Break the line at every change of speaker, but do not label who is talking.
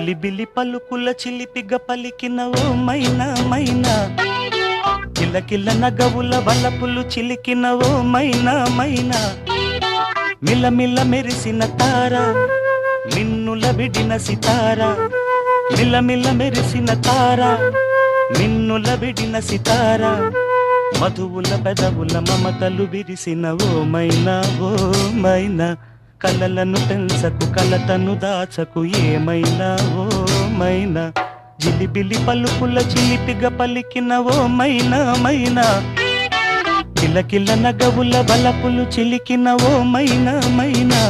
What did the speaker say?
జిలిబిలి పలుకుల చిలిపిగ పలికిన ఓ మైనా మైనా, కిలకిల నగవుల వలపులు చిలికిన ఓ మైనా మైనా, మిలమిల మెరిసిన తార మిన్నుల విడిన సితార, మిలమిల మెరిసిన తార మిన్నుల విడిన సితార, మధువుల పెదవుల మమతలు విరిసిన ఓ మైనా ఓ మైనా, కలలను పెంచకు కలతను దాచకు ఏమైనా ఓ మైనా, జిలిబిలి పలుకుల చిలిపిగ పలికిన ఓ మైనా మైనా, కిలకిల నగవుల బలపులు చిలికిన ఓ మైనా మైనా.